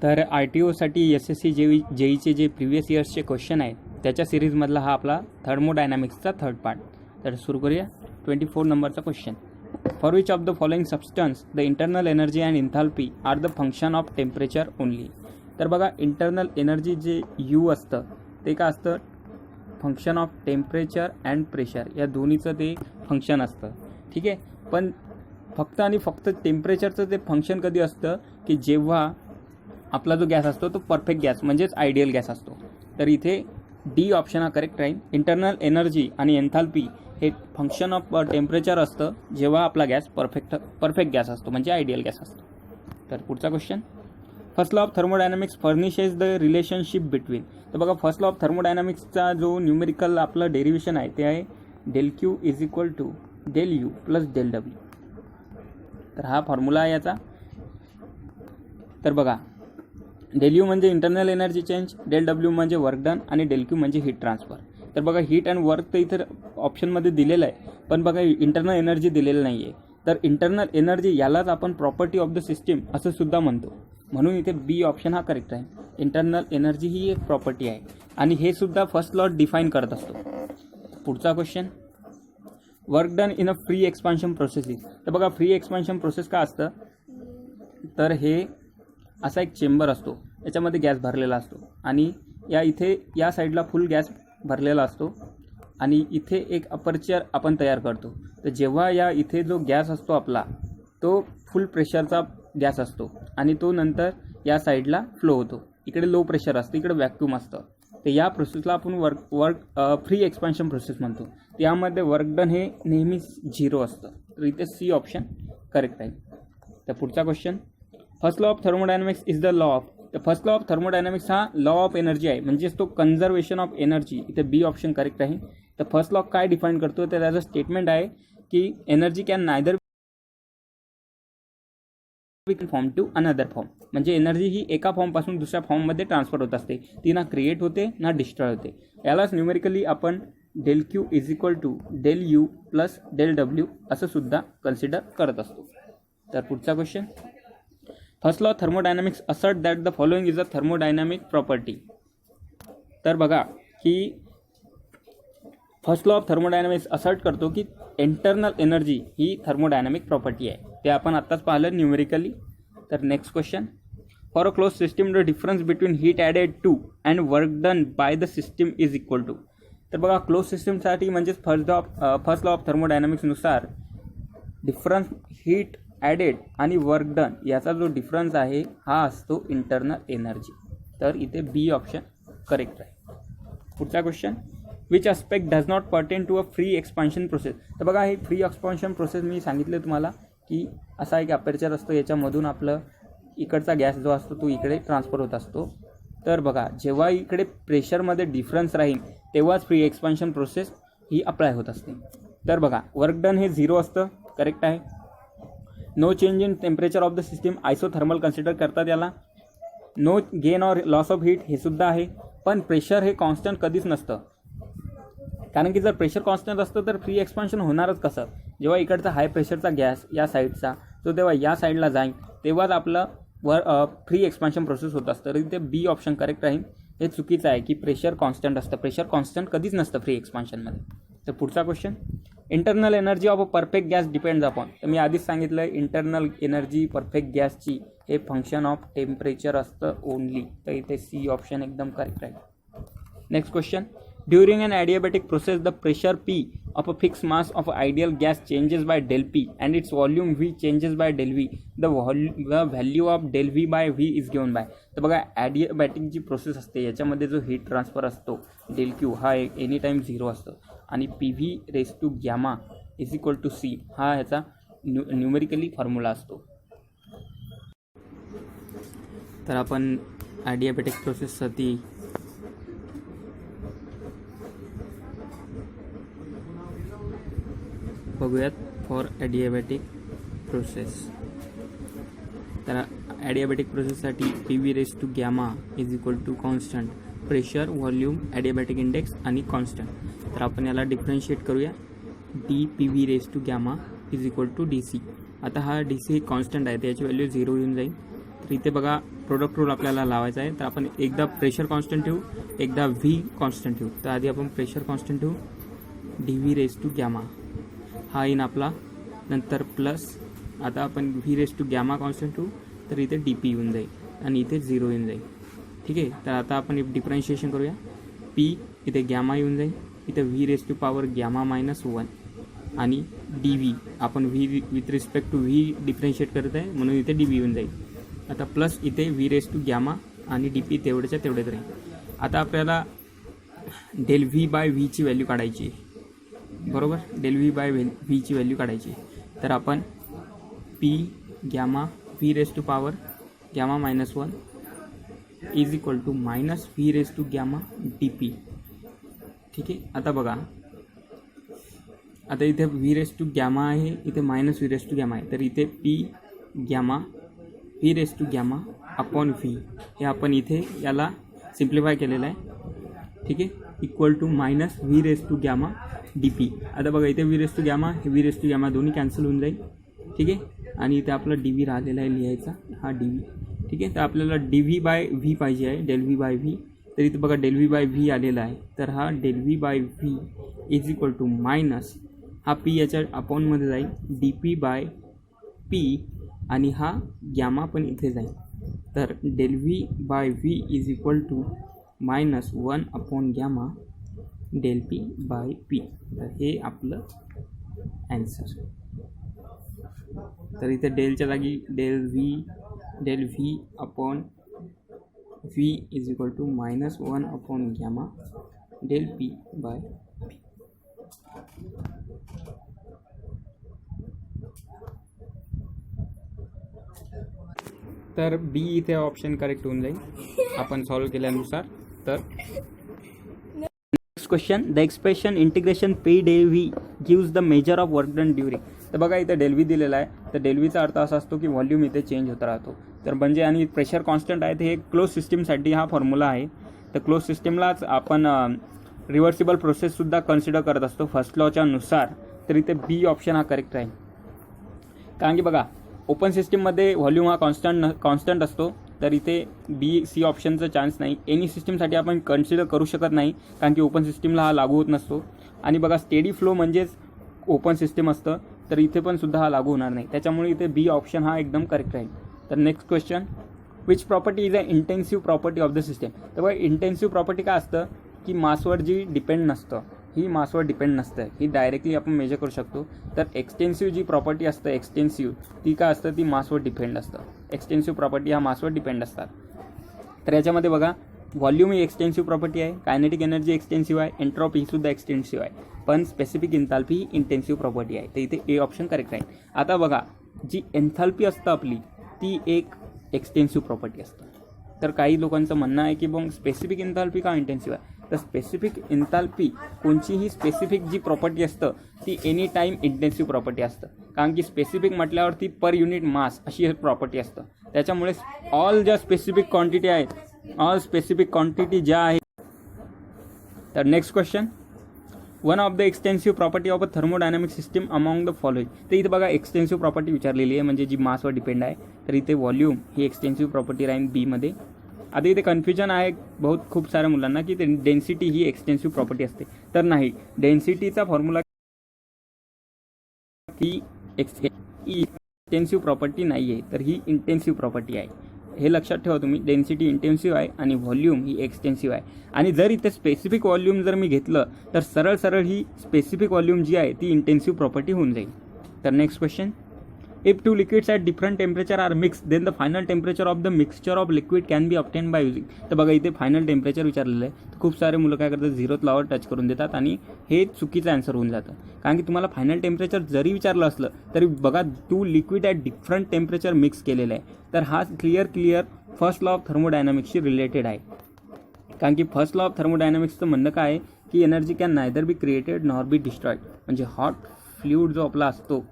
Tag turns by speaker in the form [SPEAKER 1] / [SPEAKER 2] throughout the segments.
[SPEAKER 1] तर RTOसाठी SSC JEEचे जे previous इयर्सचे question आहेत त्याच्या सिरीजमधला हा आपला थर्मोडायनामिक्सचा थर्ड पार्ट. तर सुरू करूया. 24 नंबरचा question. For which of the following substance the internal energy and enthalpy are the function of temperature only. तर बघा, इंटरनल एनर्जी जे U असतं ते का असतं, function of temperature and pressure या दोन्हीचं ते फंक्शन असतं. ठीक आहे, पण फक्त आणि फक्त टेम्परेचरचं ते फंक्शन कधी असतं की जेव्हा आपला जो गॅस असतो तो परफेक्ट गॅस म्हणजेच आयडियल गॅस असतो. तर इथे डी ऑप्शन हा करेक्ट राहील. इंटरनल एनर्जी आणि एन्थाल्पी हे फंक्शन ऑफ टेम्परेचर असतं जेव्हा आपला गॅस परफेक्ट गॅस असतो म्हणजे आयडियल गॅस असतो. तर पुढचा question. First law of thermodynamics furnishes the relationship between. तर बघा, फर्स्ट लॉ ऑफ थर्मोडायनामिक्सचा जो न्यूमेरिकल आपलं डेरिव्हेशन आहे ते आहे ∆Q = ∆U + ∆W. तर हा फॉर्म्युला आहे याचा. तर बघा, ∆U म्हणजे इंटरनल एनर्जी चेंज, ∆W म्हणजे वर्क डन आणि ∆Q म्हणजे हीट ट्रान्सफर. तर बघा, हीट अँड वर्क तर इथं ऑप्शनमध्ये दिलेलं आहे, पण बघा इंटरनल एनर्जी दिलेलं नाही आहे. तर इंटरनल एनर्जी यालाच आपण प्रॉपर्टी ऑफ द सिस्टीम असं सुद्धा म्हणतो, म्हणून इथे बी ऑप्शन हा करेक्ट आहे. इंटरनल एनर्जी ही एक प्रॉपर्टी आहे आणि हे सुद्धा फर्स्ट लॉ डिफाईन करत असतो. पुढचा question. Work done in a free expansion process. तर बघा, फ्री एक्सपान्शन प्रोसेस का असतं, तर हे असा एक चेंबर असतो, याच्यामध्ये गॅस भरलेला असतो आणि या साईडला फुल गॅस भरलेला असतो आणि इथे एक अपर्चर आपण तयार करतो. तर जेव्हा इथे जो गॅस असतो आपला तो फुल प्रेशरचा गॅस असतो आणि तो नंतर या साईडला फ्लो होतो. इकडे लो प्रेशर असतं, इकडे व्हॅक्यूम असतं. तर या प्रोसेसला आपण फ्री एक्सपान्शन प्रोसेस म्हणतो. यामध्ये वर्क डन हे नेहमी 0 असतं. तर इथे सी ऑप्शन करेक्ट आहे. तर पुढचा question. First law of thermodynamics is the law of. तर फर्स्ट लॉ ऑफ थर्मोडायनामिक्स हा लॉ ऑफ एनर्जी आहे, म्हणजेच तो कन्झर्वेशन ऑफ एनर्जी. इथे बी ऑप्शन करेक्ट आहे. तर फर्स्ट लॉ काय डिफाईन करतो, तर त्याचं स्टेटमेंट आहे की energy can neither form to another form. म्हणजे एनर्जी ही एका फॉर्मपासून दुसऱ्या फॉर्ममध्ये ट्रान्सफर होत असते. ती ना क्रिएट होते ना डिस्ट्रॉय होते. यालाच न्यूमेरिकली आपण ∆Q = ∆U + ∆W असं सुद्धा कन्सिडर करत असतो. तर पुढचा question. First law thermodynamics assert that the following is a thermodynamic property. तर बघा, की first law of thermodynamics assert करतो की इंटरनल एनर्जी ही थर्मोडायनामिक प्रॉपर्टी आहे. ते आपण आत्ताच पाहिलं न्यूमेरिकली. तर next question. For a close system the difference between heat added to and work done by the system is equal to. तर बघा, क्लोज सिस्टीमसाठी म्हणजेच फर्स्ट लॉ ऑफ थर्मोडायनामिक्सनुसार डिफरन्स हीट ॲडेड आणि वर्क डन याचा जो difference आहे हा असतो इंटरनल एनर्जी. तर इथे बी ऑप्शन करेक्ट आहे. पुढचा question. Which aspect does not pertain to a free expansion process. तर बघा, हे फ्री एक्सपान्शन प्रोसेस मी सांगितलं तुम्हाला की असा एक अपर्चर असतो, याच्यामधून आपलं इकडचा गॅस जो असतो तो इकडे ट्रान्सफर होत असतो. तर बघा, जेव्हा इकडे प्रेशरमध्ये डिफरन्स राहील तेव्हाच फ्री एक्सपान्शन प्रोसेस ही अप्लाय होत असते. तर बघा, वर्क डन हे 0 असतं, करेक्ट आहे. No change in temperature of the system isothermal consider करतात याला. No gain or loss of heat हे सुद्धा आहे. पण प्रेशर हे कॉन्स्टंट कधीच नसतं, कारण की जर प्रेशर कॉन्स्टंट असतं तर फ्री एक्सपान्शन होणारच कसं. जेव्हा इकडचा हाय प्रेशरचा गॅस या साईडचा तो तेव्हा या साईडला जाईल तेव्हाच आपलं फ्री एक्सपान्शन प्रोसेस होत असतं. तर इथे बी ऑप्शन करेक्ट राहील. हे चुकीचं आहे की प्रेशर कॉन्स्टंट असतं. प्रेशर कॉन्स्टंट कधीच नसतं फ्री एक्सपान्शनमध्ये. तर पुढचा question. Internal energy of a perfect gas depends upon. तर मी आधीच सांगितलं, इंटरनल एनर्जी परफेक्ट गॅसची हे फंक्शन ऑफ टेम्परेचर असतं ओनली. तर इथे सी ऑप्शन एकदम करेक्ट आहे. Next question. During an adiabatic process, the pressure P of a fixed mass of ideal gas changes by ∆P and its volume V changes by ∆V. The value of ∆V by V is given by. तर बघा, adiabatic जी process असते याच्यामध्ये जो heat transfer असतो ∆Q हा any time 0 असतो आणि PV⁻∗ = C हा ह्याचा न्यूमेरिकली फॉर्म्युला असतो. तर आपण ॲडियाबॅटिक प्रोसेससाठी बघूयात. For adiabatic process. तर ॲडियाबॅटिक प्रोसेससाठी PV⁻∗ constant, pressure, volume, adiabatic index आणि कॉन्स्टंट. तर आपण याला डिफरन्शिएट करूया. dPV⁻∗ DC. आता हा DC कॉन्स्टंट आहे, त्याची व्हॅल्यू 0 येऊन जाईल. तर इथे बघा प्रोडक्ट रूल आपल्याला लावायचा आहे. तर आपण एकदा प्रेशर कॉन्स्टंट ठेवू, एकदा व्ही कॉन्स्टंट ठेवू. तर आधी आपण प्रेशर कॉन्स्टंट ठेवू, dv रेस टू गॅमा हा येईन आपला, नंतर प्लस आता आपण V raise to gamma constant ठेवू, तर इथे dp येऊन जाईल आणि इथे 0 येऊन जाईल. ठीक आहे. तर आता आपण डिफरन्शिएशन करूया. p इथे गॅमा येऊन जाईल, इथे V raise to power gamma -1 आणि dv आपण V with respect to V differentiate करत आहे म्हणून इथे dv येऊन जाईल. आता प्लस इथे व्ही रेस टू गॅमा आणि dp तेवढ्याच्या तेवढेच राहील. आता आपल्याला डेल व्ही बाय व्हीची व्हॅल्यू काढायची आहे, बरोबर. डेल व्ही बाय व्हीची व्हॅल्यू काढायची आहे. तर आपण p gamma V raise to power gamma -1 is equal to minus V raise to gamma dp. ठीक आहे. आता बघा, आता इथे व्ही रेस टू गॅमा आहे, इथे minus V raise to gamma आहे. तर इथे p gamma V raise to gamma upon V हे आपण इथे याला सिम्प्लिफाय केलेलं आहे. ठीक आहे. Equal to minus V raise to gamma dp. आता बघा इथे व्ही रेस टू गॅमा हे व्ही रेस टू गॅमा दोन्ही कॅन्सल होऊन जाईल. ठीक आहे. आणि इथे आपला dv राहिलेला आहे लिहायचा, हा dv. ठीक आहे. तर आपल्याला dv बाय व्ही पाहिजे आहे, डेल व्ही बाय व्ही. तर इथे बघा डेल व्ही बाय व्ही आलेला आहे. तर हा del V by V is equal to minus हा p याच्या अपॉनमध्ये जाईल dp बाय p आणि हा गॅमा पण इथे जाईल. तर del V by V is equal to -1 upon gamma del P by P. तर हे आपलं ॲन्सर. तर इथे डेलच्या जागी del V upon V is equal to -1 upon gamma del P by P. तर बी इथे ऑप्शन करेक्ट होऊन जाईल आपण सॉल्व केल्यानुसार. तर next question, the expression integration P del V gives the measure of work done during. तर बघा इथे डेल व्ही दिलेला आहे. तर डेल व्हीचा अर्थ असा असतो की व्हॉल्यूम इथे चेंज होत राहतो. तर म्हणजे आणि प्रेशर कॉन्स्टंट आहे, तर हे क्लोज सिस्टीमसाठी हा फॉर्म्युला आहे. तर क्लोज सिस्टीमलाच आपण रिव्हर्सिबल प्रोसेससुद्धा कन्सिडर करत असतो फर्स्ट लॉच्या नुसार. तर इथे बी ऑप्शन हा करेक्ट आहे. कारण की बघा ओपन सिस्टीममध्ये व्हॉल्यूम हा कॉन्स्टंट असतो. तर इथे बी सी ऑप्शनचा चान्स नाही. एनी सिस्टीमसाठी आपण कन्सिडर करू शकत नाही कारण की ओपन सिस्टीमला हा लागू होत नसतो. आणि बघा स्टेडी फ्लो म्हणजेच ओपन सिस्टीम असतं, तर इथे पण सुद्धा हा लागू होणार नाही. त्याच्यामुळे इथे बी ऑप्शन हा एकदम करेक्ट राहील. तर next question, which property is a intensive property of the system. तर बघा इंटेन्सिव्ह प्रॉपर्टी काय असतं की मासवर जी डिपेंड नसतं, ही मासवर डिपेंड नसतं, ही डायरेक्टली आपण मेजर करू शकतो. तर एक्सटेन्सिव्ह जी प्रॉपर्टी असतं एक्सटेन्सिव्ह ती काय असतं, ती मासवर डिपेंड असतं. एक्सटेन्सिव्ह प्रॉपर्टी हा मासवर डिपेंड असतात. तर याच्यामध्ये बघा व्हॉल्यूम ही एक्सटेन्सिव्ह प्रॉपर्टी आहे, कायनेटिक एनर्जी एक्सटेन्सिव्ह आहे, एंट्रॉपी ही सुद्धा एक्सटेन्सिव्ह आहे, पण स्पेसिफिक एन्थाल्पी ही इंटेन्सिव्ह प्रॉपर्टी आहे. तर इथे ए ऑप्शन करेक्ट आहे. आता बघा जी एन्थाल्पी असतं आपली ती एक एक्सटेन्सिव्ह प्रॉपर्टी असतं. तर काही लोकांचं म्हणणं आहे की मग स्पेसिफिक एन्थाल्पी का इंटेन्सिव्ह आहे. तर स्पेसिफिक एन्थाल्पी कोणतीही स्पेसिफिक जी प्रॉपर्टी असतं ती एनी टाईम इंटेन्सिव्ह प्रॉपर्टी असतं. कारण की स्पेसिफिक म्हटल्यावरती पर युनिट मास अशी प्रॉपर्टी असतं. त्याच्यामुळे ऑल ज्या स्पेसिफिक क्वांटिटी आहेत, ऑल स्पेसिफिक क्वांटिटी ज्या आहेत. तर next question, one of the extensive property of a thermodynamic system among the following. तर इथे बघा एक्सटेन्सिव्ह प्रॉपर्टी विचारलेली आहे म्हणजे जी मासवर डिपेंड आहे. तर इथे व्हॉल्यूम ही एक्सटेन्सिव्ह प्रॉपर्टी राहील बीमध्ये. आता इथे कन्फ्युजन आहे खूप साऱ्या मुलांना की डेन्सिटी ही एक्सटेन्सिव्ह प्रॉपर्टी असते. तर नाही, डेन्सिटीचा फॉर्म्युला ही एक्सटेन्सिव्ह प्रॉपर्टी नाही आहे, तर ही इंटेन्सिव्ह प्रॉपर्टी आहे. हे लक्षात ठेवा तुम्ही, डेन्सिटी इंटेन्सिव्ह आहे आणि व्हॉल्यूम ही एक्सटेन्सिव्ह आहे. आणि जर इथे स्पेसिफिक व्हॉल्यूम जर मी घेतलं तर सरळ ही स्पेसिफिक व्हॉल्यूम जी आहे ती इंटेन्सिव्ह प्रॉपर्टी होऊन जाईल. तर next question, if two liquids at different temperature are mixed then the final temperature of the mixture of liquid can be obtained by using. तर बघा इथे फायनल टेम्परेचर विचारलेलं आहे. तर खूप सारे मुलं काय करतात, झिरोथ लॉवर टच करून देतात आणि हे चुकीचं आन्सर होऊन जातं. कारण की तुम्हाला फायनल टेम्परेचर जरी विचारलं असलं तरी बघा two liquid at different temperature mix केलेलं आहे. तर हा क्लिअर फर्स्ट लॉ ऑफ थर्मोडायनामिक्सशी रिलेटेड आहे. कारण की फर्स्ट लॉ ऑफ थर्मोडायनामिक्सचं म्हणणं काय आहे की energy can neither be created nor be destroyed. म्हणजे हॉट फ्लुइड जो आपला असतो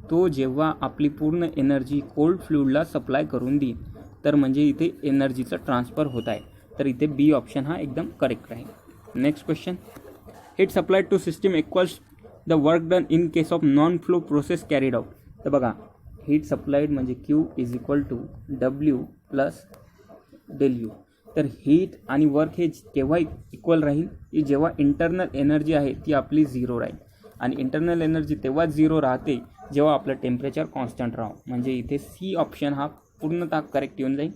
[SPEAKER 1] तो जेव्हा आपली पूर्ण एनर्जी कोल्ड फ्लुइडला सप्लाय करून देईल तर म्हणजे इथे एनर्जीचं ट्रान्सफर होत आहे. तर इथे बी ऑप्शन हा एकदम करेक्ट आहे. Next question, heat supplied to system equals the work done in case of non flow process carried out. तर बघा हीट सप्लाइड म्हणजे Q is equal to W plus del U. तर हीट आणि work हे केव्हा equal राहील की जेव्हा इंटरनल एनर्जी आहे ती आपली 0 राहील. आणि इंटरनल एनर्जी तेव्हाच 0 राहते जेव्हा आपलं टेम्परेचर कॉन्स्टंट राहो. म्हणजे इथे सी ऑप्शन हा पूर्णतः करेक्ट येऊन जाईल.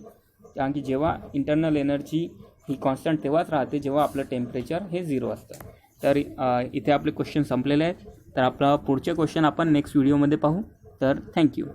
[SPEAKER 1] कारण की जेव्हा इंटरनल एनर्जी ही कॉन्स्टंट तेव्हाच राहते जेव्हा आपलं टेम्परेचर हे 0 असतं. तर इथे आपले क्वेश्चन संपलेले आहेत. तर आपला पुढचे क्वेश्चन आपण नेक्स्ट व्हिडिओमध्ये पाहू. तर थँक्यू.